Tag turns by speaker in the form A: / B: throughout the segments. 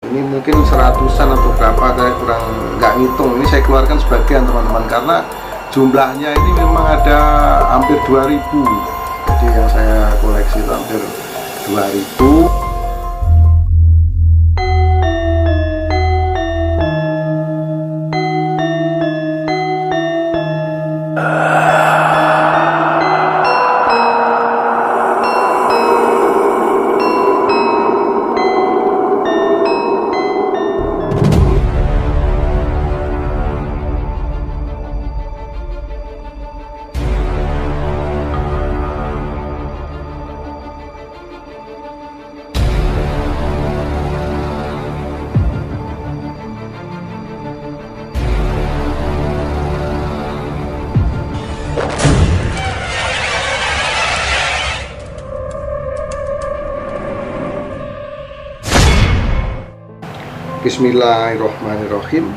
A: Ini mungkin seratusan atau berapa, saya kurang nggak ngitung. Ini saya keluarkan sebagian teman-teman, karena jumlahnya ini memang ada hampir 2000. Jadi yang saya koleksi itu hampir 2000. Bismillahirrahmanirrahim.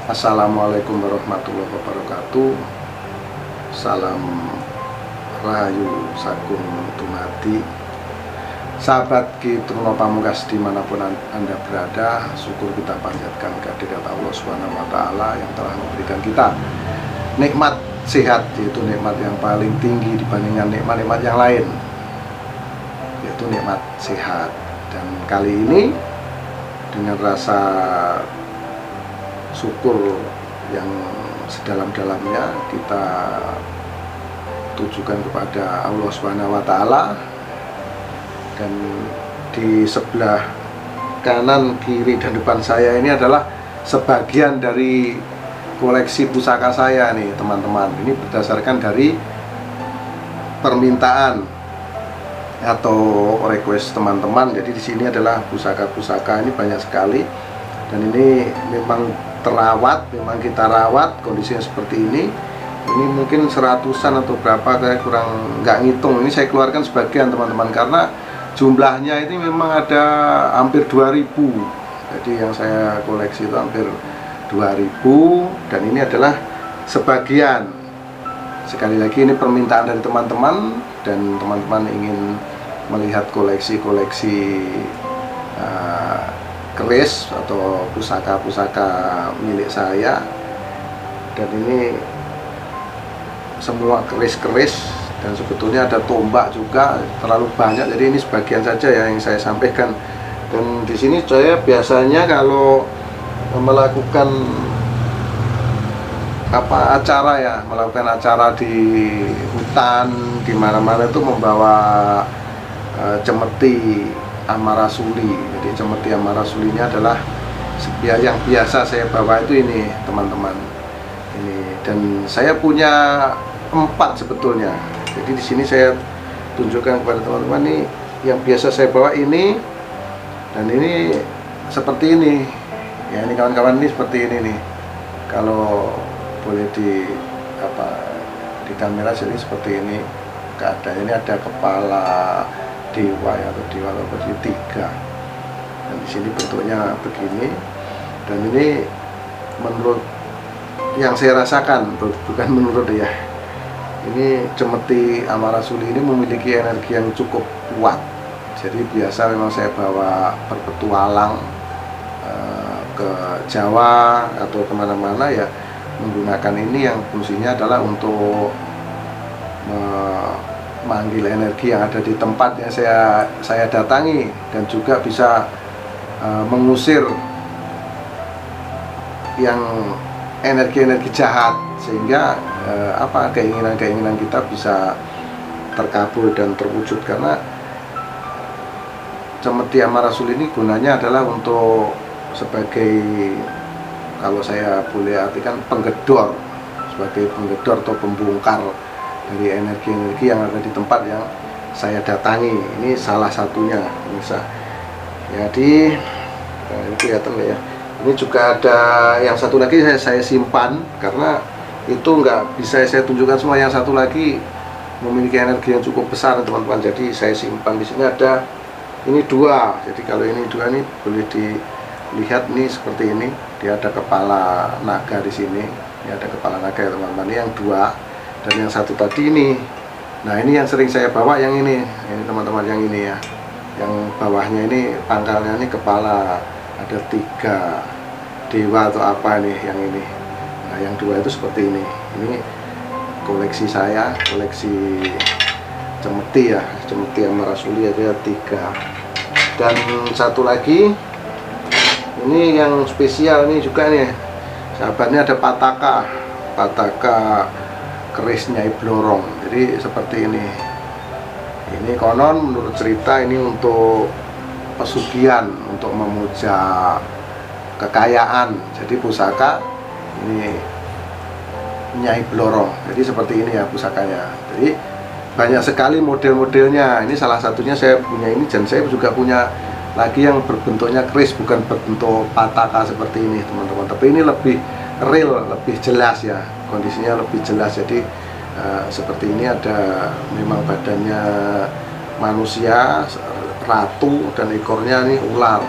A: Assalamualaikum warahmatullahi wabarakatuh. Salam rahayu sagung dumadi. Sahabat Kitruno Pamungkas dimanapun Anda berada, syukur kita panjatkan kehadirat Allah SWT yang telah memberikan kita nikmat sehat, yaitu nikmat yang paling tinggi dibandingkan nikmat-nikmat yang lain, yaitu nikmat sehat. Dan kali ini dengan rasa syukur yang sedalam-dalamnya kita tujukan kepada Allah SWT. Dan di sebelah kanan, kiri, dan depan saya ini adalah sebagian dari koleksi pusaka saya nih teman-teman. Ini berdasarkan dari permintaan atau request teman-teman. Jadi di sini adalah pusaka-pusaka, ini banyak sekali, dan ini memang terawat, memang kita rawat kondisinya seperti ini. Ini mungkin seratusan atau berapa, saya kurang nggak ngitung. Ini saya keluarkan sebagian teman-teman, karena jumlahnya ini memang ada hampir 2000. Jadi yang saya koleksi itu hampir 2000, dan ini adalah sebagian. Sekali lagi ini permintaan dari teman-teman, dan teman-teman ingin melihat koleksi-koleksi keris atau pusaka-pusaka milik saya. Dan ini semua keris-keris, dan sebetulnya ada tombak juga, terlalu banyak. Jadi ini sebagian saja ya yang saya sampaikan. Dan di sini saya biasanya kalau melakukan melakukan acara di hutan, di mana-mana itu membawa cemeti amarasuli. Jadi cemeti amarasuli ini adalah yang biasa saya bawa itu ini teman-teman. Ini, dan saya punya 4 sebetulnya. Jadi di sini saya tunjukkan kepada teman-teman nih, yang biasa saya bawa ini, dan ini seperti ini. Ya, ini kawan-kawan, ini seperti ini nih. Kalau boleh di kamera sini seperti ini keadaannya. Ini ada kepala dewa atau dewa seperti 3, dan di sini bentuknya begini. Dan ini menurut yang saya rasakan, bukan menurut ya, ini cemeti amarasuli ini memiliki energi yang cukup kuat. Jadi biasa memang saya bawa berpetualang ke Jawa atau kemana-mana ya, menggunakan ini yang fungsinya adalah untuk memanggil energi yang ada di tempat yang saya datangi, dan juga bisa mengusir yang energi-energi jahat, sehingga keinginan-keinginan kita bisa terkabul dan terwujud. Karena cemeti amarasuli ini gunanya adalah untuk sebagai, kalau saya boleh artikan, penggedor, sebagai penggedor atau pembongkar dari energi-energi yang ada di tempat yang saya datangi. Ini salah satunya, bisa. Jadi ini kelihatan ya. Ini juga ada yang satu lagi saya simpan, karena itu nggak bisa saya tunjukkan semua. Yang satu lagi memiliki energi yang cukup besar teman-teman, jadi saya simpan. Di sini ada ini 2. Jadi kalau ini 2 ini boleh dilihat nih seperti ini. Dia ada kepala naga di sini. Ini ada kepala naga ya teman-teman. Ini yang 2, dan yang satu tadi ini. Nah, ini yang sering saya bawa, yang ini teman-teman, yang ini ya. yang bawahnya ini pangkalnya ini kepala, ada 3 dewa atau apa nih yang ini. Nah yang 2 itu seperti ini koleksi saya, koleksi cemeti ya, cemeti sama rasuli ada 3. Dan satu lagi ini yang spesial nih juga nih sahabatnya, ada pataka keris Nyai Blorong. Jadi seperti ini konon menurut cerita ini untuk pesugihan, untuk memuja kekayaan. Jadi pusaka ini Nyai Blorong, jadi seperti ini ya pusakanya. Jadi banyak sekali model-modelnya. Ini salah satunya saya punya ini, dan saya juga punya lagi yang berbentuknya keris, bukan berbentuk pataka seperti ini teman-teman, tapi ini lebih real, lebih jelas ya, kondisinya lebih jelas. Jadi seperti ini, ada memang badannya manusia, ratu, dan ekornya ini ular.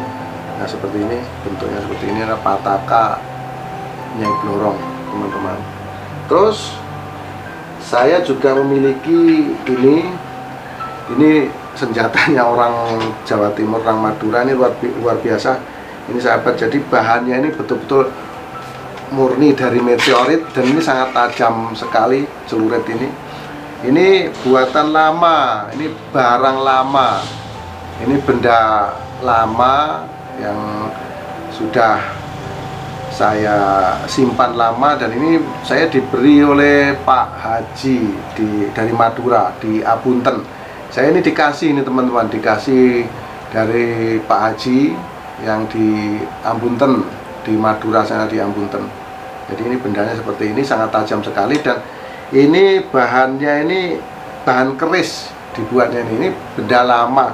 A: Nah seperti ini bentuknya, seperti ini ada pataka Nyai Blorong teman-teman. Terus saya juga memiliki ini senjatanya orang Jawa Timur, orang Madura, ini luar biasa ini sahabat. Jadi bahannya ini betul-betul murni dari meteorit, dan ini sangat tajam sekali celurit ini buatan lama, ini barang lama, ini benda lama yang sudah saya simpan lama, dan ini saya diberi oleh Pak Haji dari Madura, di Abunten. Saya ini dikasih ini teman-teman, dikasih dari Pak Haji yang di Abunten, di Madura sana, di Abunten. Jadi ini bendanya seperti ini, sangat tajam sekali, dan ini bahannya ini bahan keris dibuatnya ini benda lama,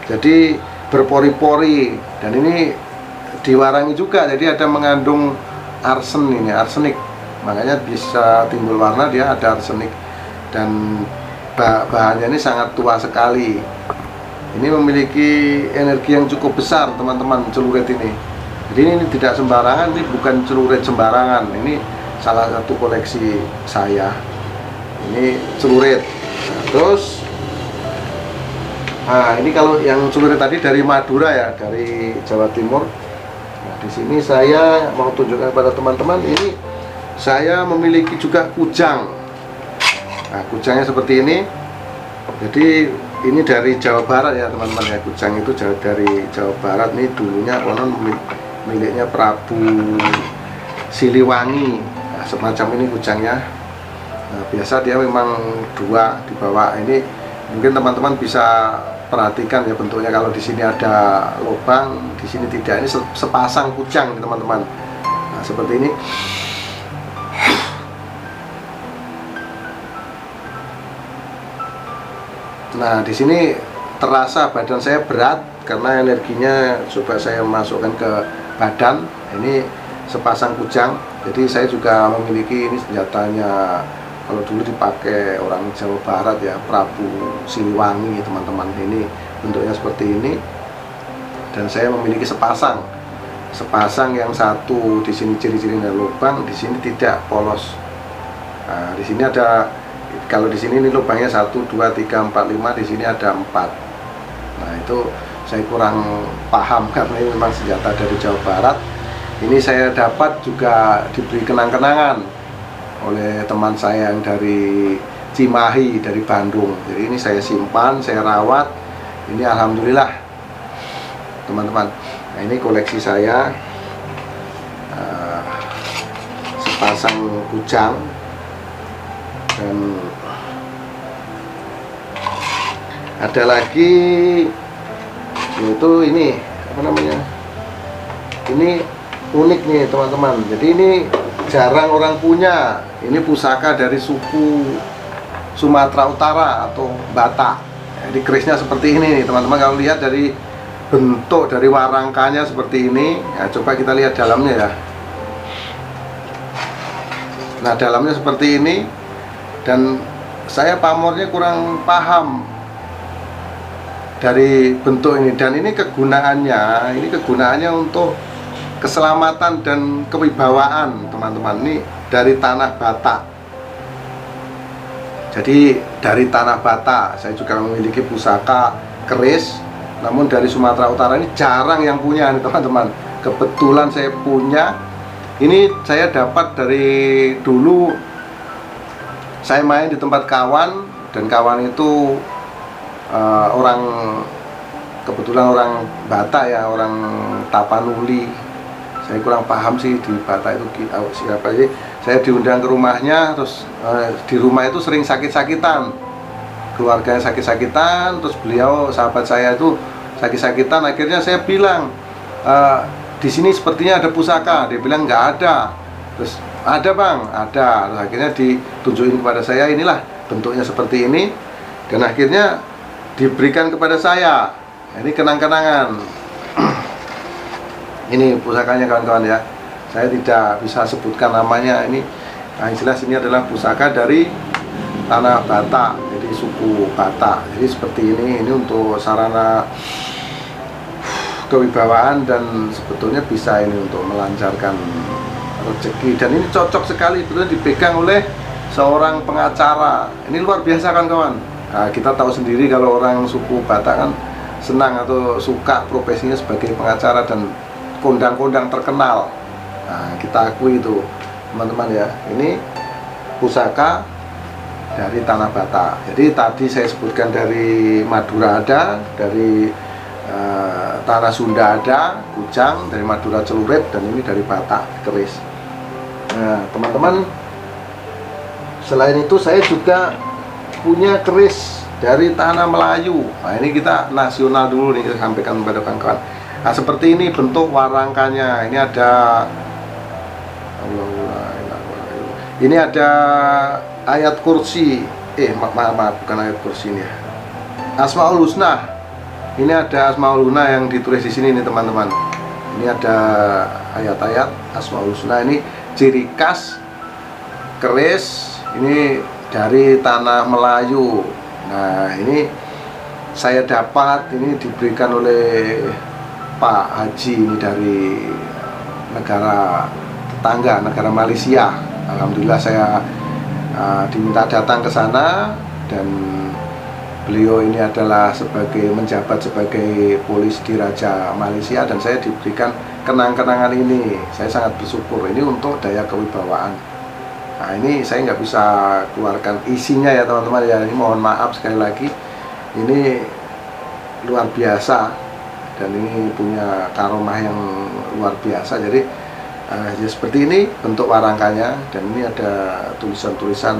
A: jadi berpori-pori, dan ini diwarangi juga, jadi ada mengandung arsenik, makanya bisa timbul warna, dia ada arsenik, dan bahannya ini sangat tua sekali. Ini memiliki energi yang cukup besar teman-teman, celurit ini. Jadi ini tidak sembarangan, ini bukan celurit sembarangan, ini salah satu koleksi saya, ini celurit. Terus ini kalau yang celurit tadi dari Madura ya, dari Jawa Timur. Nah, di sini saya mau tunjukkan pada teman-teman, ini saya memiliki juga kujang. Nah, kujangnya seperti ini. Jadi ini dari Jawa Barat ya teman-teman ya, kujang itu dari Jawa Barat. Ini dulunya konon miliknya Prabu Siliwangi. Nah, semacam ini kujangnya. Nah, biasa dia memang 2 dibawa. Ini mungkin teman-teman bisa perhatikan ya bentuknya, kalau di sini ada lubang, di sini tidak. Ini sepasang kujang teman-teman. Nah, seperti ini. Nah, di sini terasa badan saya berat karena energinya coba saya masukkan ke badan. Ini sepasang kujang. Jadi saya juga memiliki ini senjatanya, kalau dulu dipakai orang Jawa Barat ya, Prabu Siliwangi teman-teman. Ini bentuknya seperti ini, dan saya memiliki sepasang yang satu di sini ciri-cirinya lubang, di sini tidak, polos. Nah, di sini ada, kalau di sini ini lubangnya 1, 2, 3, 4, 5, di sini ada 4. Nah itu saya kurang paham karena ini memang senjata dari Jawa Barat. Ini saya dapat juga diberi kenang-kenangan oleh teman saya yang dari Cimahi, dari Bandung. Jadi ini saya simpan, saya rawat. Ini alhamdulillah teman-teman. Nah ini koleksi saya, sepasang kujang, dan ada lagi yaitu ini apa namanya, ini unik nih teman-teman. Jadi ini jarang orang punya. Ini pusaka dari suku Sumatera Utara atau Batak. Jadi kerisnya seperti ini nih teman-teman. Kalau lihat dari bentuk, dari warangkanya seperti ini ya, coba kita lihat dalamnya ya. Nah dalamnya seperti ini, dan saya pamornya kurang paham dari bentuk ini. Dan ini kegunaannya untuk keselamatan dan kewibawaan teman-teman. Ini dari tanah Batak. Jadi dari tanah Batak saya juga memiliki pusaka keris namun dari Sumatera Utara ini jarang yang punya nih teman-teman. Kebetulan saya punya. Ini saya dapat dari dulu saya main di tempat kawan, dan kawan itu orang, kebetulan orang Batak ya, orang Tapanuli. Saya kurang paham sih di Batak itu siapa sih. Saya diundang ke rumahnya, terus di rumah itu sering sakit-sakitan, keluarganya sakit-sakitan, terus beliau, sahabat saya itu sakit-sakitan. Akhirnya saya bilang, di sini sepertinya ada pusaka. Dia bilang nggak ada. Terus ada bang, ada. Terus akhirnya ditunjukin kepada saya, inilah bentuknya seperti ini, dan akhirnya diberikan kepada saya. Ini kenang-kenangan. Ini pusakanya kawan-kawan ya. Saya tidak bisa sebutkan namanya. Ini yang jelas ini adalah pusaka dari tanah Batak, jadi suku Batak. Jadi seperti ini untuk sarana kewibawaan, dan sebetulnya bisa ini untuk melancarkan rezeki. Dan ini cocok sekali, sebetulnya dipegang oleh seorang pengacara. Ini luar biasa kan kawan. Nah, kita tahu sendiri kalau orang suku Batak kan senang atau suka profesinya sebagai pengacara dan kondang-kondang terkenal. Nah, kita akui itu teman-teman ya. Ini pusaka dari tanah Batak. Jadi tadi saya sebutkan dari Madura ada, dari tanah Sunda ada, Kujang, dari Madura Celurit, dan ini dari Batak keris. Nah teman-teman, selain itu saya juga punya keris dari tanah Melayu. Nah ini kita nasional dulu nih, kita sampaikan kepada kawan-kawan. Nah seperti ini bentuk warangkanya. Ini ada, ini ada ayat kursi. Maaf, bukan ayat kursi ini ya. Asmaul Husna. Ini ada Asmaul Husna yang ditulis di sini nih teman-teman. Ini ada ayat-ayat Asmaul Husna. Ini ciri khas keris ini dari tanah Melayu. Nah ini saya dapat, ini diberikan oleh Pak Haji, ini dari negara tetangga, negara Malaysia. Alhamdulillah saya diminta datang ke sana, dan beliau ini adalah menjabat sebagai polis di Raja Malaysia, dan saya diberikan kenang-kenangan ini. Saya sangat bersyukur. Ini untuk daya kewibawaan. Nah ini saya nggak bisa keluarkan isinya ya teman-teman ya. Ini mohon maaf sekali lagi. Ini luar biasa, dan ini punya karomah yang luar biasa. Jadi ya seperti ini bentuk warangkanya, dan ini ada tulisan-tulisan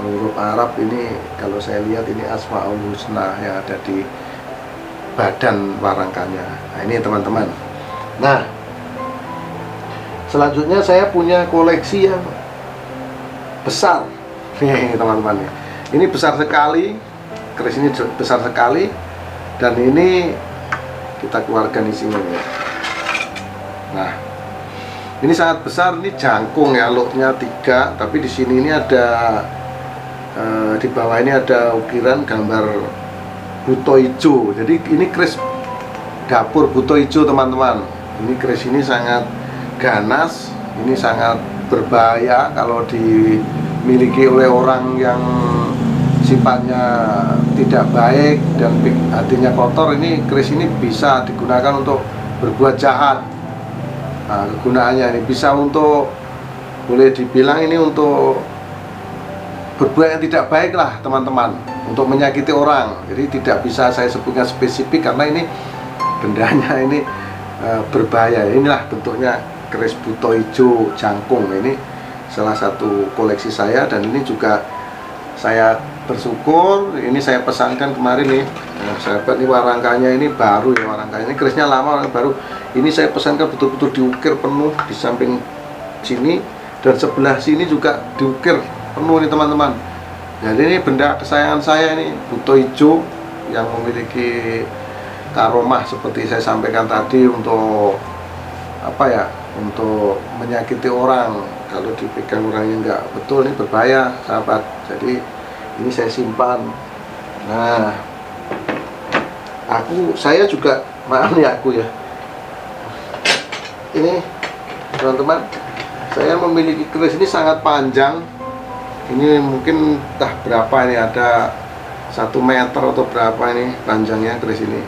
A: huruf Arab. Ini kalau saya lihat ini Asmaul Husna yang ada di badan warangkanya. Nah ini teman-teman. Nah selanjutnya saya punya koleksi yang besar nih teman-teman. Ini besar sekali, keris ini besar sekali, dan ini kita keluarkan isinya ya. Nah ini sangat besar, ini jangkung ya, lotnya 3, tapi di sini ini ada di bawah ini ada ukiran gambar buto hijau. Jadi ini keris dapur buto hijau teman-teman. Ini keris ini sangat ganas, ini sangat berbahaya kalau dimiliki oleh orang yang sifatnya tidak baik dan hatinya kotor. Ini keris ini bisa digunakan untuk berbuat jahat. Nah, kegunaannya ini bisa untuk, boleh dibilang ini untuk berbuat yang tidak baik lah teman-teman, untuk menyakiti orang. Jadi tidak bisa saya sebutkan spesifik karena ini bendanya ini berbahaya. Inilah bentuknya keris buto hijau jangkung. Ini salah satu koleksi saya, dan ini juga saya bersyukur ini saya pesankan kemarin nih. Nah, sahabat, ini warangkanya ini baru ya, warangkanya ini kerisnya lama, baru. Ini saya pesankan betul-betul diukir penuh di samping sini, dan sebelah sini juga diukir penuh nih teman-teman. Jadi ini benda kesayangan saya, ini buto hijau yang memiliki karomah seperti saya sampaikan tadi, untuk apa ya, untuk menyakiti orang. Kalau dipegang orangnya nggak betul, ini berbahaya sahabat. Jadi ini saya simpan. Nah saya juga, maaf nih aku ya, ini teman-teman, saya memiliki keris ini sangat panjang. Ini mungkin berapa ini, ada 1 meter atau berapa ini panjangnya keris ini.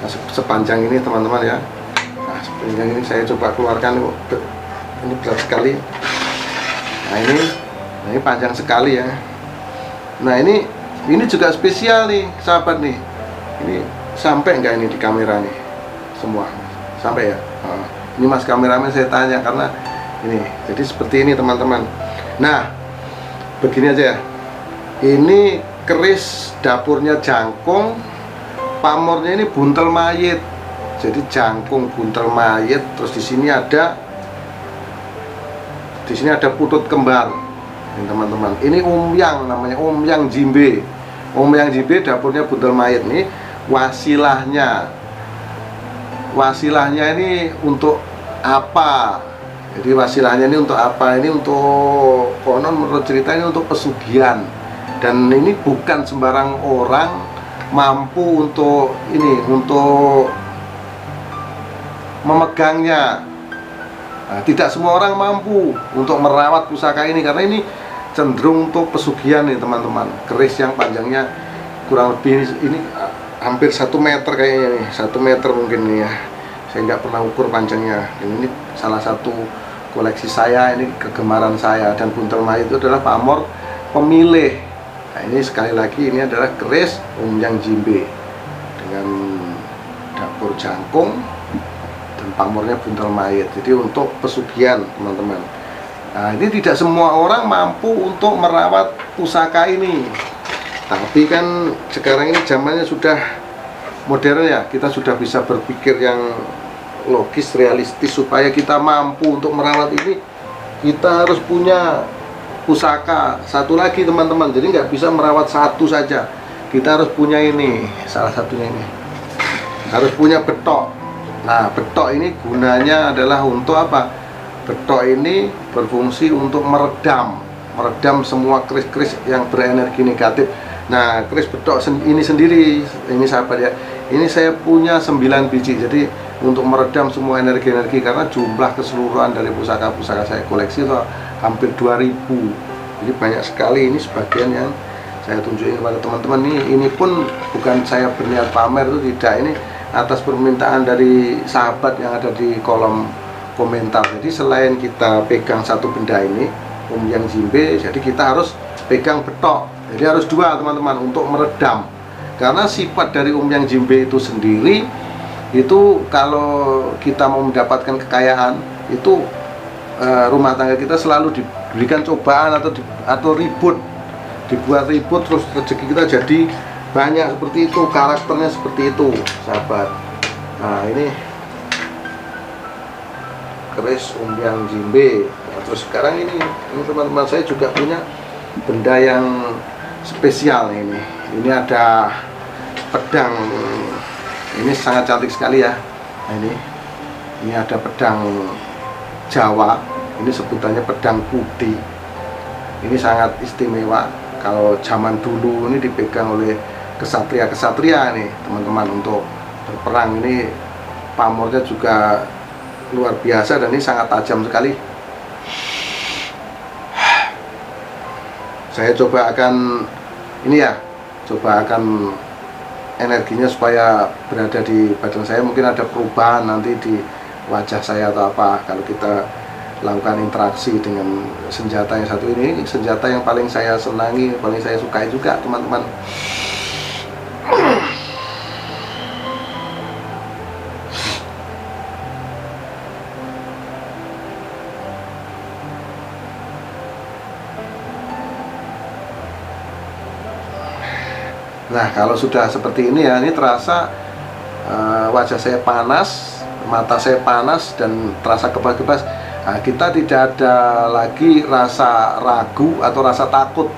A: Nah, sepanjang ini teman-teman ya. Nah, sepanjang ini saya coba keluarkan. Ini berat sekali. Nah ini panjang sekali ya. Nah ini juga spesial nih sahabat nih. Ini sampai nggak ini di kamera nih semua? Sampai ya. Ini mas kameramen saya tanya karena ini. Jadi seperti ini teman-teman. Nah begini aja ya. Ini keris dapurnya jangkung, pamornya ini buntel mayit. Jadi jangkung buntel mayit. Terus di sini ada putut kembar. Ini teman-teman, ini umyang, namanya umyang jimbe. Umyang jimbe dapurnya buntel mayit. Nih wasilahnya ini untuk apa? Jadi wasilahnya ini untuk apa? Ini untuk, konon menurut cerita ini untuk pesugihan. Dan ini bukan sembarang orang mampu untuk memegangnya. Nah, tidak semua orang mampu untuk merawat pusaka ini karena ini cenderung untuk pesugihan nih teman-teman. Keris yang panjangnya kurang lebih ini hampir 1 meter kayaknya nih, 1 meter mungkin nih ya. Saya nggak pernah ukur panjangnya. Ini salah satu koleksi saya, ini kegemaran saya. Dan buntel mayit itu adalah pamor pemilih. Nah ini sekali lagi ini adalah keris umyang jimbe dengan dapur jangkung dan pamornya buntel mayit. Jadi untuk pesugihan teman-teman. Nah ini tidak semua orang mampu untuk merawat pusaka ini. Tapi kan sekarang ini zamannya sudah modern ya. Kita sudah bisa berpikir yang logis, realistis. Supaya kita mampu untuk merawat ini, kita harus punya pusaka satu lagi teman-teman. Jadi nggak bisa merawat satu saja. Kita harus punya ini, salah satunya ini. Harus punya betok. Nah betok ini gunanya adalah untuk apa? Betok ini berfungsi untuk meredam semua keris-keris yang berenergi negatif. Nah keris betok ini sendiri, ini sahabat ya, ini saya punya 9 biji. Jadi untuk meredam semua energi-energi, karena jumlah keseluruhan dari pusaka-pusaka saya koleksi itu hampir 2000. Jadi banyak sekali. Ini sebagian yang saya tunjukin kepada teman-teman. Ini pun bukan saya berniat pamer, itu tidak. Ini atas permintaan dari sahabat yang ada di kolom komentar. Jadi selain kita pegang satu benda ini, umyang jimbe, jadi kita harus pegang betok. Jadi harus 2 teman-teman untuk meredam. Karena sifat dari umyang jimbe itu sendiri, itu kalau kita mau mendapatkan kekayaan, itu rumah tangga kita selalu diberikan cobaan atau ribut, dibuat ribut, terus rezeki kita jadi banyak seperti itu, karakternya seperti itu sahabat. Nah ini keris umyang jimbe. Nah, terus sekarang ini teman-teman saya juga punya benda yang spesial ini. Ini ada pedang. Ini sangat cantik sekali ya. Nah, ini ada pedang Jawa. Ini sebutannya pedang putih. Ini sangat istimewa. Kalau zaman dulu ini dipegang oleh kesatria nih teman-teman untuk berperang. Ini pamornya juga luar biasa dan ini sangat tajam sekali. Saya coba akan energinya supaya berada di badan saya. Mungkin ada perubahan nanti di wajah saya atau apa kalau kita lakukan interaksi dengan senjata yang satu ini. Senjata yang paling saya senangi, paling saya sukai juga teman-teman. Nah kalau sudah seperti ini ya, ini terasa wajah saya panas, mata saya panas dan terasa kebas-kebas. Nah, kita tidak ada lagi rasa ragu atau rasa takut.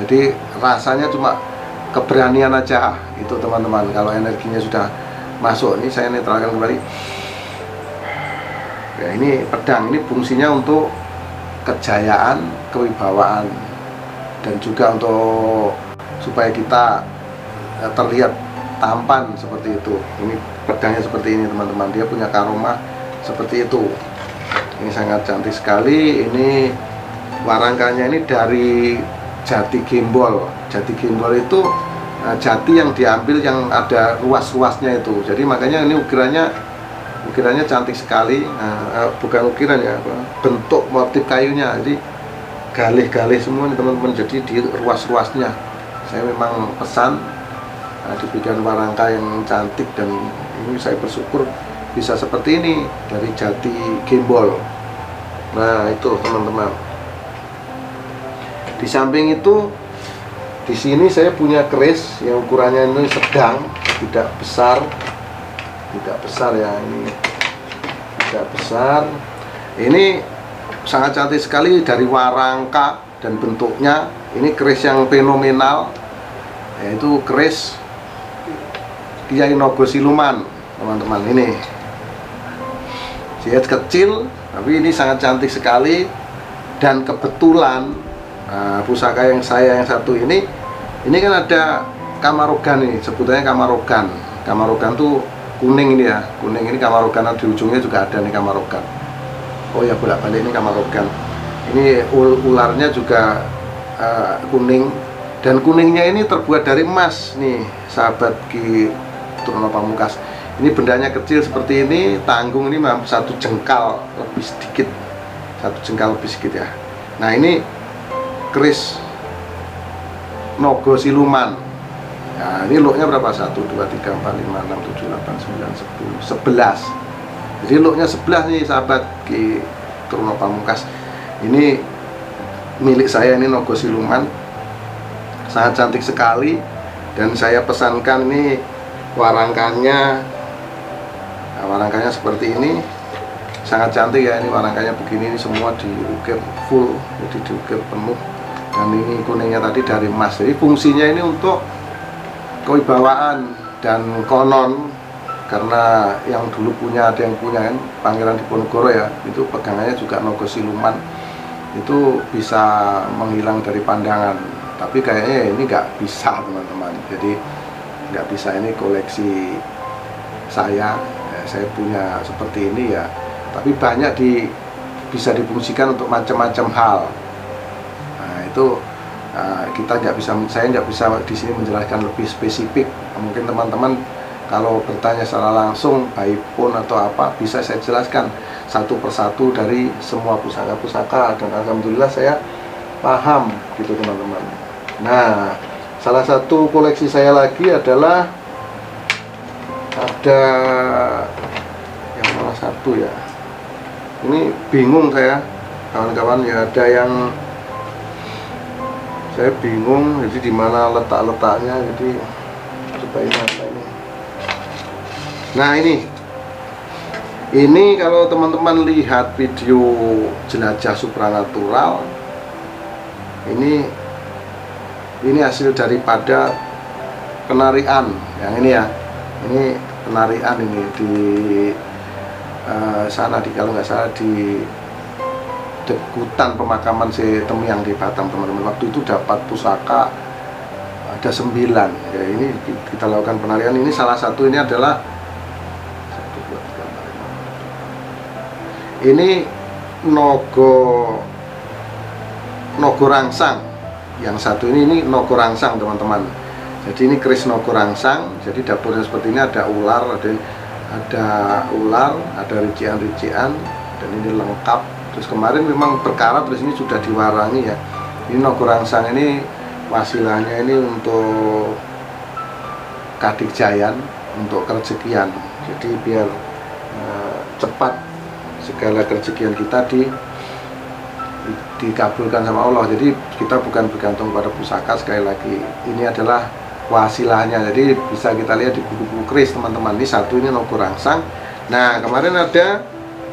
A: Jadi rasanya cuma keberanian aja itu teman-teman. Kalau energinya sudah masuk, ini saya netralkan kembali. Ya, ini pedang, ini fungsinya untuk kejayaan, kewibawaan, dan juga untuk supaya kita terlihat tampan seperti itu. Ini pedangnya seperti ini teman-teman. Dia punya karomah seperti itu. Ini sangat cantik sekali. Ini warangkanya ini dari jati gembol. Jati gembol itu jati yang diambil yang ada ruas-ruasnya itu. Jadi makanya ini ukirannya cantik sekali. Bukan ukiran ya, bentuk motif kayunya. Jadi galih-galih semua nih teman-teman. Jadi di ruas-ruasnya saya memang pesan dibikin warangka yang cantik, dan ini saya bersyukur bisa seperti ini dari jati gembol. Nah itu teman-teman. Di samping itu, di sini saya punya keris yang ukurannya ini sedang, tidak besar ya, ini tidak besar. Ini sangat cantik sekali dari warangka dan bentuknya. Ini keris yang fenomenal, yaitu keris Kyai Nogo Siluman, teman-teman. Ini dia kecil, tapi ini sangat cantik sekali. Dan kebetulan pusaka yang satu ini kan ada kamarogan nih, sebutannya kamarogan. Kamarogan tuh kuning ini ya, kuning ini kamarogan, di ujungnya juga ada nih kamarogan. Oh ya, bolak-balik ini kamarogan. Ini ularnya juga kuning, dan kuningnya ini terbuat dari emas nih, sahabat Ki Truno Pamungkas. Ini bendanya kecil seperti ini, tanggung ini satu jengkal lebih sedikit ya. Nah ini keris Nogo Siluman. Nah ini luknya berapa? 1, 2, 3, 4, 5, 6, 7, 8, 9, 10, 11. Jadi luknya 11 nih sahabat Ki Truno Pamungkas. Ini milik saya, ini Nogo Siluman, sangat cantik sekali. Dan saya pesankan ini warangkanya. Nah, warangkanya seperti ini, sangat cantik ya. Ini warangkanya begini, ini semua diukir full, jadi diukir penuh. Dan ini kuningnya tadi dari emas. Jadi fungsinya ini untuk kewibawaan, dan konon karena yang dulu ada yang punya kan, Pangeran Diponegoro ya, itu pegangannya juga Nogo Siluman, itu bisa menghilang dari pandangan. Tapi kayaknya ini nggak bisa teman-teman. Jadi nggak bisa, ini koleksi saya punya seperti ini ya. Tapi banyak bisa difungsikan untuk macam-macam hal. Nah itu saya nggak bisa di sini menjelaskan lebih spesifik. Mungkin teman-teman kalau bertanya secara langsung by phone atau apa, bisa saya jelaskan satu persatu dari semua pusaka-pusaka, dan alhamdulillah saya paham gitu teman-teman. Nah, salah satu koleksi saya lagi adalah ada yang salah satu ya. Ini bingung saya, kawan-kawan ya, ada yang saya bingung, jadi di mana letaknya, jadi coba ini apa ini. Nah ini kalau teman-teman lihat video jelajah supranatural, ini hasil daripada penarian yang ini ya. Ini penarian ini di sana, kalau nggak salah di Dekutan pemakaman Temyang di Batam teman-teman. Waktu itu dapat pusaka ada 9 ya. Ini kita lakukan penarian. Ini salah satu, ini adalah 1, 2, 3, 4, 5. Ini Nogo Rangsang. Yang satu ini Nogo Rangsang teman-teman. Jadi ini keris Nogo Rangsang. Jadi dapurnya seperti ini, ada ular, ada rician-rician, dan ini lengkap. Terus kemarin memang berkarat, terus ini sudah diwarangi ya. Ini Nogo Rangsang ini wasilahnya ini untuk Kadikjayan, untuk kerezekian. Jadi biar cepat segala kerezekian kita dikabulkan sama Allah. Jadi kita bukan bergantung pada pusaka. Sekali lagi, ini adalah wasilahnya. Jadi bisa kita lihat di buku-buku keris teman-teman. Ini satu, ini Nogo Rangsang. Nah kemarin ada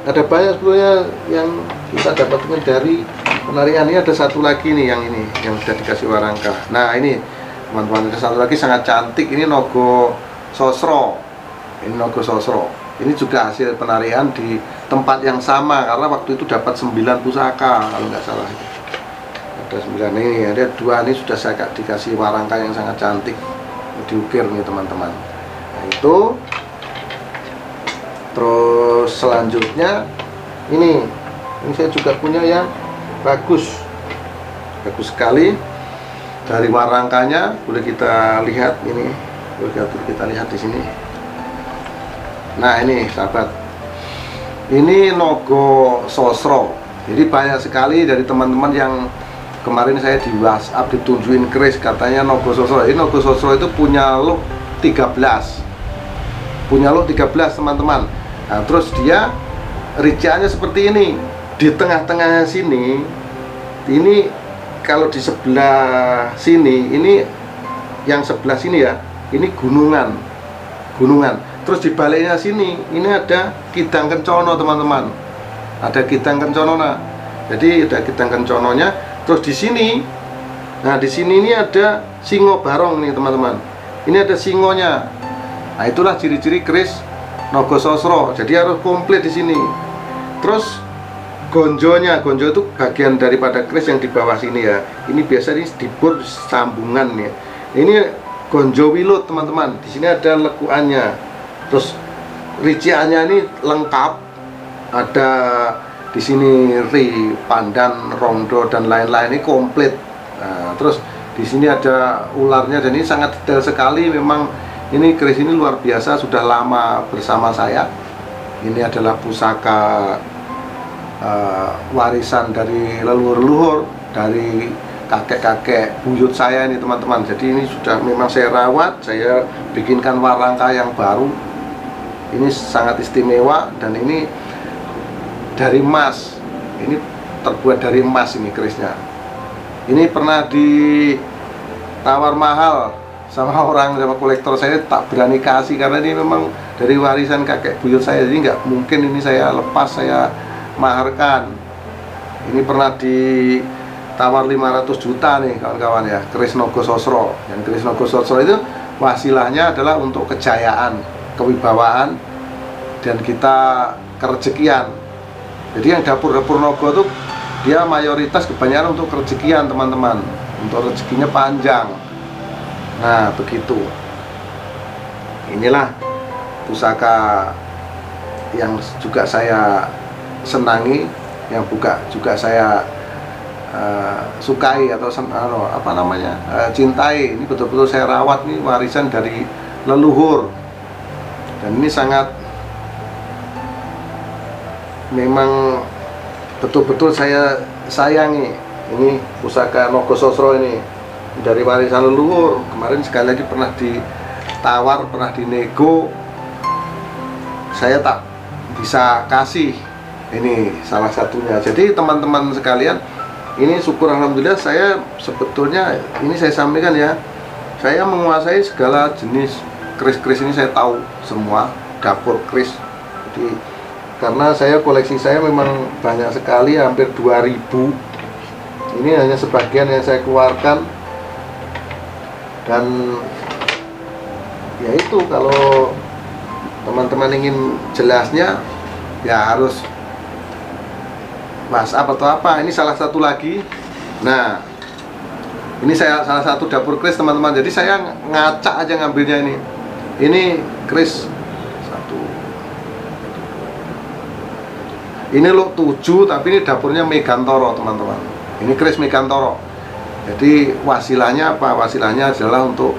A: banyak sebetulnya yang kita dapatkan dari penarian. Ini ada satu lagi nih, yang ini yang sudah dikasih warangka. Nah ini teman-teman, ada satu lagi sangat cantik. Ini Nogo Sosro. Ini Nogo Sosro. Ini juga hasil penarian di tempat yang sama, karena waktu itu dapat 9 pusaka kalau nggak salah. Ada 9 ini, ada 2 ini sudah saya dikasih warangka yang sangat cantik, diukir nih teman-teman. Nah itu. Terus selanjutnya ini saya juga punya yang bagus sekali. dari warangkanya boleh kita lihat ini, boleh kita lihat di sini. Nah ini sahabat, ini Nogo Sosro. Jadi banyak sekali dari teman-teman yang kemarin saya di WhatsApp ditunjukin keris, katanya Nogo Sosro. Ini Nogo Sosro itu punya look 13, punya look 13 teman-teman. Nah, terus dia rinciannya seperti ini. Di tengah-tengahnya sini, ini kalau di sebelah sini, ini yang sebelah sini ya, ini gunungan. Terus di baliknya sini, ini ada Kidang Kencono teman-teman. Ada Kidang Kencono. Nah, jadi ada Kidang Kencononya. Terus di sini, nah di sini ini ada Singo Barong nih teman-teman. Ini ada singonya. Nah itulah ciri-ciri keris Nogo Sosro. Jadi harus komplit di sini. Terus gonjo itu bagian daripada keris yang di bawah sini ya. Ini biasanya dibur sambungan ya. Ini gonjo wilut teman-teman. Di sini ada lekuannya. Terus rinciannya ini lengkap. Ada di sini ri, pandan, rondo dan lain-lain, ini komplit. Nah, terus di sini ada ularnya dan ini sangat detail sekali. Memang ini keris ini luar biasa, sudah lama bersama saya. Ini adalah pusaka warisan dari leluhur, dari kakek-kakek buyut saya ini teman-teman. Jadi ini sudah memang saya rawat, saya bikinkan warangka yang baru. Ini sangat istimewa dan ini dari emas. Ini terbuat dari emas ini kerisnya. Ini pernah ditawar mahal sama kolektor, saya tak berani kasih karena ini memang dari warisan kakek buyut saya. Jadi nggak mungkin ini saya lepas, saya maharkan. Ini pernah ditawar 500 juta nih kawan-kawan ya, keris Nogo Sosro. Yang keris Nogo Sosro itu wasilahnya adalah untuk kejayaan, kewibawaan, dan kita kerezekian. Jadi yang dapur-dapur Nogo tuh dia mayoritas kebanyakan untuk kerezekian teman-teman, untuk rezekinya panjang. Nah begitu. Inilah pusaka yang juga saya senangi, yang juga saya sukai atau cintai. Ini betul-betul saya rawat, nih warisan dari leluhur, dan ini sangat memang betul-betul saya sayangi. Ini pusaka Nogo Sosro ini dari warisan leluhur. Kemarin sekali lagi pernah ditawar, pernah dinego, saya tak bisa kasih. Ini salah satunya. Jadi teman-teman sekalian, ini syukur alhamdulillah saya sebetulnya, ini saya sampaikan ya, saya menguasai segala jenis keris-keris ini, saya tahu semua dapur keris. Jadi karena koleksi saya memang banyak sekali, hampir 2000. Ini hanya sebagian yang saya keluarkan. Dan ya itu, kalau teman-teman ingin jelasnya ya harus WhatsApp atau apa. Ini salah satu lagi. Nah ini salah satu dapur keris teman-teman. Jadi saya ngacak aja ngambilnya ini. Ini keris ini loh 7, tapi ini dapurnya Megantoro teman-teman. Ini keris Megantoro. Jadi wasilahnya apa? Wasilahnya adalah untuk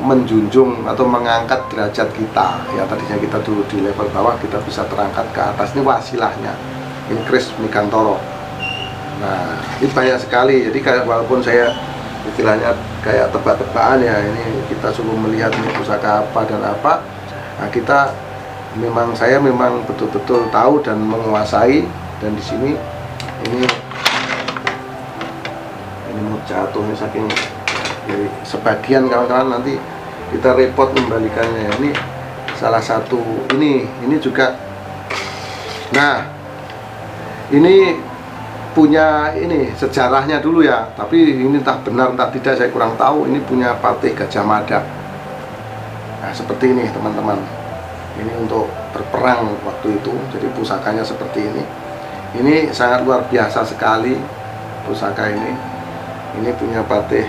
A: menjunjung atau mengangkat derajat kita. Ya tadinya kita dulu di level bawah, kita bisa terangkat ke atas. Ini wasilahnya. Ini keris Megantoro. Nah ini banyak sekali. Jadi walaupun saya istilahnya kayak tebak-tebakan ya, ini kita suruh melihat ini pusaka apa dan apa. Nah saya memang betul-betul tahu dan menguasai. Dan di sini ini mau jatuh nih, saking dari sebagian kawan-kawan, nanti kita repot membalikannya. Ini salah satu, ini juga. Nah ini punya ini sejarahnya dulu ya, tapi ini entah benar entah tidak saya kurang tahu. Ini punya Patih Gajah Mada. Nah seperti ini teman-teman. Ini untuk berperang waktu itu. Jadi pusakanya seperti ini. Ini sangat luar biasa sekali pusaka ini. Ini punya Patih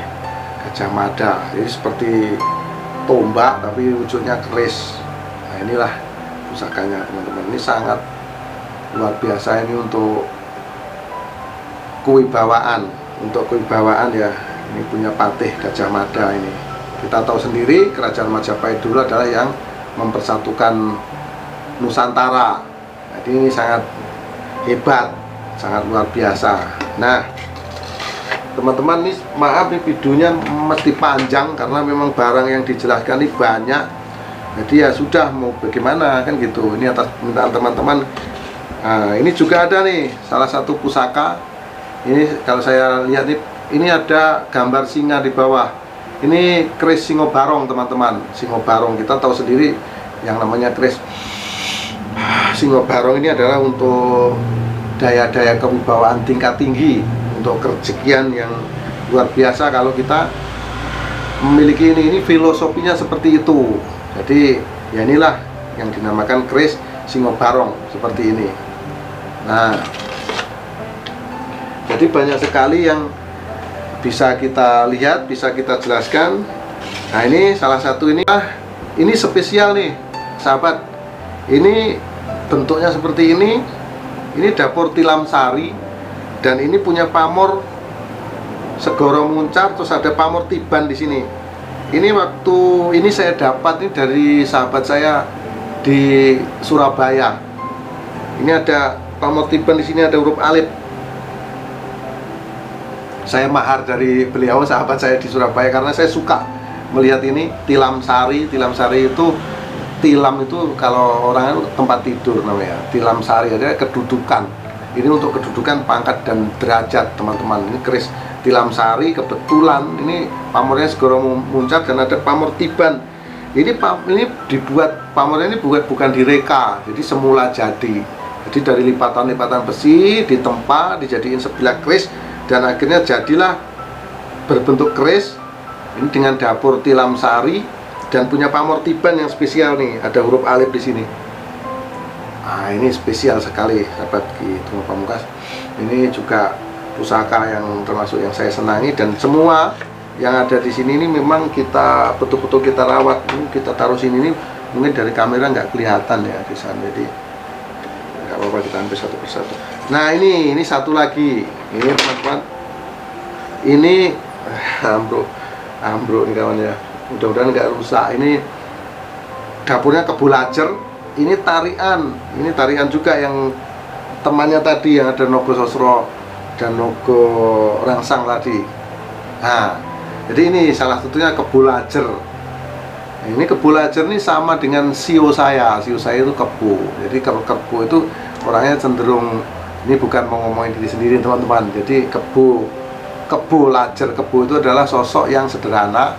A: Gajah Mada. Jadi seperti tombak tapi wujudnya keris. Nah inilah pusakanya teman-teman. Ini sangat luar biasa. Ini untuk kewibawaan, ya. Ini punya Patih Gajah Mada ini. Kita tahu sendiri kerajaan Majapahit dulu adalah yang mempersatukan Nusantara. Jadi ini sangat hebat, sangat luar biasa. Nah, teman-teman, nih maaf nih videonya mesti panjang karena memang barang yang dijelaskan ini banyak. Jadi ya sudah, mau bagaimana kan gitu. Ini atas permintaan teman-teman. Nah, ini juga ada nih salah satu pusaka. Ini kalau saya lihat nih, ini ada gambar singa di bawah. Ini keris Singobarong, teman-teman. Singobarong, kita tahu sendiri yang namanya keris Singobarong ini adalah untuk daya-daya kewibawaan tingkat tinggi, untuk kerejekian yang luar biasa kalau kita memiliki ini filosofinya seperti itu. Jadi ya inilah yang dinamakan keris Singobarong seperti ini. Nah, jadi banyak sekali yang bisa kita lihat, bisa kita jelaskan. Nah, ini salah satu, ini spesial nih sahabat. Ini bentuknya seperti ini. Ini dapur Tilam Sari, dan ini punya pamor Segoro Muncar, terus ada pamor Tiban di sini. Ini waktu ini saya dapat ini dari sahabat saya di Surabaya. Ini ada pamor Tiban, di sini ada huruf alif. Saya mahar dari beliau, sahabat saya di Surabaya, karena saya suka melihat ini Tilam Sari. Tilam Sari itu, tilam itu kalau orang itu tempat tidur namanya. Tilam Sari adalah kedudukan. Ini untuk kedudukan, pangkat dan derajat, teman-teman. Ini keris Tilam Sari, kebetulan ini pamornya Segoro Muncar dan ada pamor Tiban. Ini dibuat, pamornya ini bukan direka, jadi semula jadi. Jadi dari lipatan-lipatan besi ditempa, dijadiin sebilah keris, dan akhirnya jadilah berbentuk keris ini dengan dapur Tilam Sari dan punya pamor Tiban yang spesial nih, ada huruf alif di sini. Nah, ini spesial sekali sahabat Ki Tunggal Pamungkas. Ini juga pusaka yang termasuk yang saya senangi, dan semua yang ada di sini ini memang kita betul-betul kita rawat. Kita taruh sini ini mungkin dari kamera nggak kelihatan ya di sana, jadi nggak apa-apa, kita ambil satu persatu. Nah, ini satu lagi, ini teman-teman, ini ambruk nih kawan ya, mudah-mudahan nggak rusak. Ini dapurnya Kebulajer. Ini tarian juga yang temannya tadi yang ada Nogo Sosro dan Nogo Rangsang tadi. Nah, jadi ini salah satunya Kebulajer. Nah, ini Kebulajer ini sama dengan sio saya itu Kebo. Jadi kalau Kebo itu orangnya cenderung, ini bukan mau ngomongin diri sendiri teman-teman. Jadi Kebulajer itu adalah sosok yang sederhana,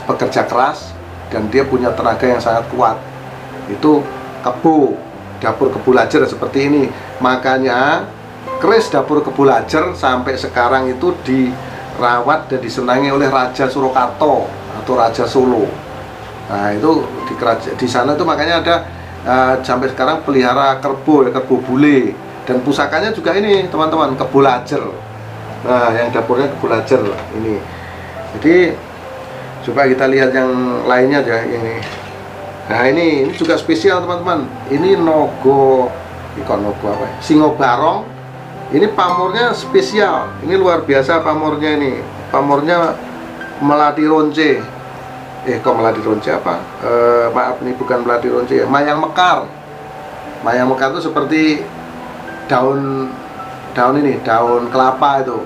A: pekerja keras, dan dia punya tenaga yang sangat kuat. Itu Kebo, dapur Kebulajer seperti ini. Makanya keris dapur Kebulajer sampai sekarang itu dirawat dan disenangi oleh Raja Surakarta atau Raja Solo. Nah, itu di sana itu makanya ada sampai sekarang pelihara kerbau bule, dan pusakanya juga ini teman-teman, Kebulajer. Nah, yang dapurnya Kebulajer ini. Jadi coba kita lihat yang lainnya aja ini. Nah, ini juga spesial teman-teman. Ini Nogo apa? Singobarong. Ini pamornya spesial. Ini luar biasa pamornya ini. Pamornya Melati Ronce. Kok Melati Ronce apa? Maaf, ini bukan Melati Ronce ya. Mayang Mekar. Mayang Mekar itu seperti daun kelapa itu.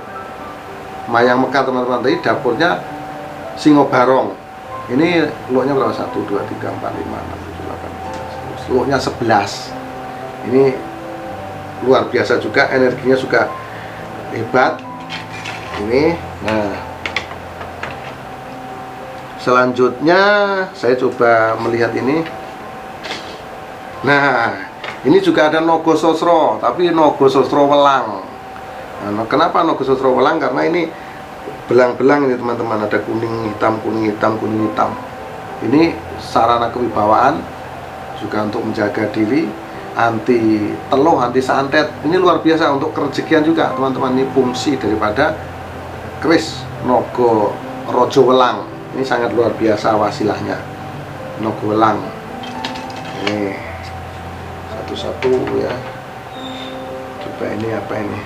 A: Mayang Mekar teman-teman. Tadi dapurnya Singobarong. Ini luknya berapa? 1, 2, 3, 4, 5, 6, 7, 8, 9, 10. Luknya 11. Ini luar biasa juga, energinya juga hebat. Ini, nah, selanjutnya saya coba melihat ini. Nah, ini juga ada Nogo Sosro, tapi Nogo Sosro Welang. Nah, kenapa Nogo Sosro Welang? Karena ini belang-belang ini teman-teman, ada kuning hitam. Ini sarana kewibawaan, juga untuk menjaga diri, anti teluh, anti santet. Ini luar biasa untuk kerejekian juga teman-teman. Ini fungsi daripada keris Nogo Rojo Welang. Ini sangat luar biasa wasilahnya, Nogo Welang. Ini satu-satu ya. Coba ini apa ini?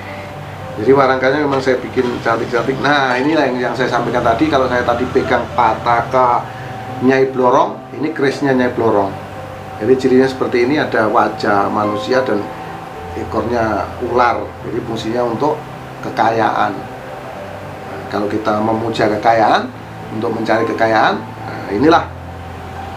A: Jadi warangkanya memang saya bikin cantik-cantik. Nah, inilah yang saya sampaikan tadi. Kalau saya tadi pegang pataka Nyai Blorong, ini kerisnya Nyai Blorong. Jadi cirinya seperti ini, ada wajah manusia dan ekornya ular. Jadi fungsinya untuk kekayaan. Nah, kalau kita memuja kekayaan, untuk mencari kekayaan, nah inilah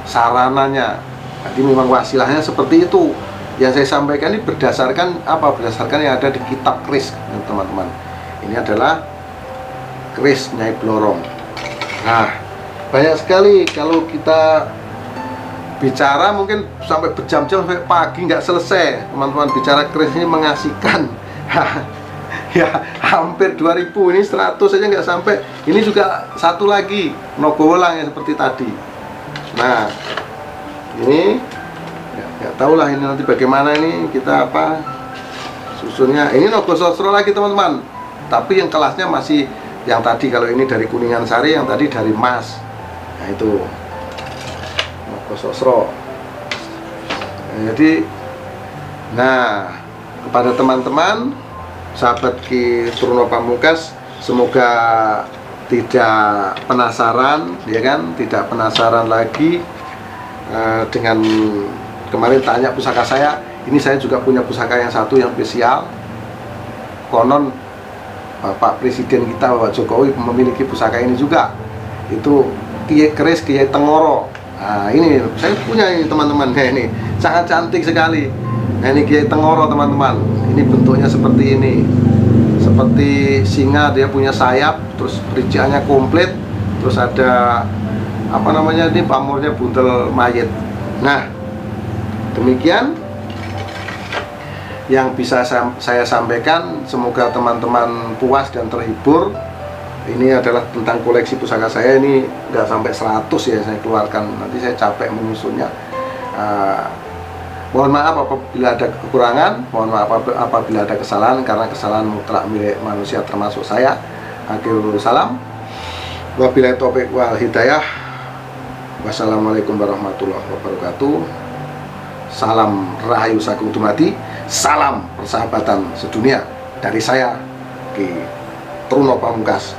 A: sarananya. Jadi memang wasilahnya seperti itu. Yang saya sampaikan ini berdasarkan apa? Berdasarkan yang ada di kitab keris, teman-teman. Ini adalah keris Nyai Blorong. Nah, banyak sekali kalau kita bicara mungkin sampai berjam-jam, sampai pagi nggak selesai, teman-teman. Bicara keris ini mengasihkan. Ya, hampir 2000, ini 100 saja nggak sampai. Ini juga satu lagi Nogowolang yang seperti tadi. Nah, ini nggak tahu lah ini nanti bagaimana ini kita apa susunnya. Ini Nogososro lagi, teman-teman, tapi yang kelasnya masih yang tadi. Kalau ini dari Kuningan Sari, yang tadi dari Mas. Nah, itu Nogososro. Jadi, nah, kepada teman-teman sahabat Ki Truno Pamungkas, semoga tidak penasaran, ya kan, tidak penasaran lagi dengan kemarin tanya pusaka saya. Ini saya juga punya pusaka yang satu yang spesial. Konon Bapak Presiden kita, Bapak Jokowi, memiliki pusaka ini juga. Itu keris Kiai Tengoro. Nah, ini saya punya ini, teman-teman. Nah, ini sangat cantik sekali. Nah, ini Kiai Tengoro, teman-teman. Ini bentuknya seperti ini. Seperti singa, dia punya sayap, terus perinciannya komplit, terus ada apa namanya ini, pamornya buntel mayit. Nah, demikian yang bisa saya sampaikan. Semoga teman-teman puas dan terhibur. Ini adalah tentang koleksi pusaka saya. Ini nggak sampai 100 ya saya keluarkan, nanti saya capek menyusunnya. Mohon maaf apabila ada kekurangan, mohon maaf apabila ada kesalahan, karena kesalahan mutlak milik manusia termasuk saya. Akhirul salam, wabillahi taufiq wal hidayah. Wassalamualaikum warahmatullahi wabarakatuh. Salam Rahayu Sagung Dumadi, salam persahabatan sedunia dari saya Ki Truno Pamungkas.